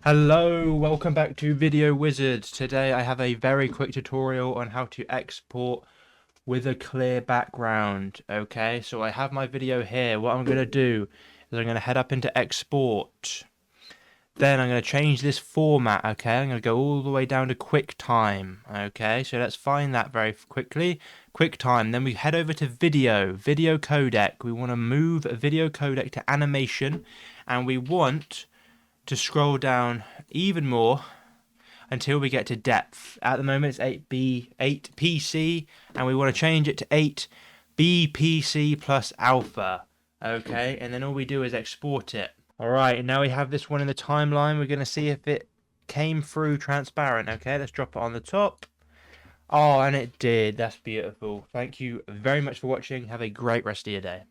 Hello, welcome back to Video Wizard. Today I have a very quick tutorial on how to export with a clear background. Okay, so I have my video here. What I'm going to do is I'm going to head up into export. Then I'm going to change this format, okay? I'm going to go all the way down to QuickTime, okay? So let's find that very quickly. QuickTime, then we head over to video codec. We want to move a video codec to animation, and we want to scroll down even more until we get to depth. At the moment it's 8PC, and we want to change it to 8BPC plus alpha. Okay, and then all we do is export it. Alright, and now we have this one in the timeline. We're going to see if it came through transparent. Okay, let's drop it on the top. Oh, and it did. That's beautiful. Thank you very much for watching. Have a great rest of your day.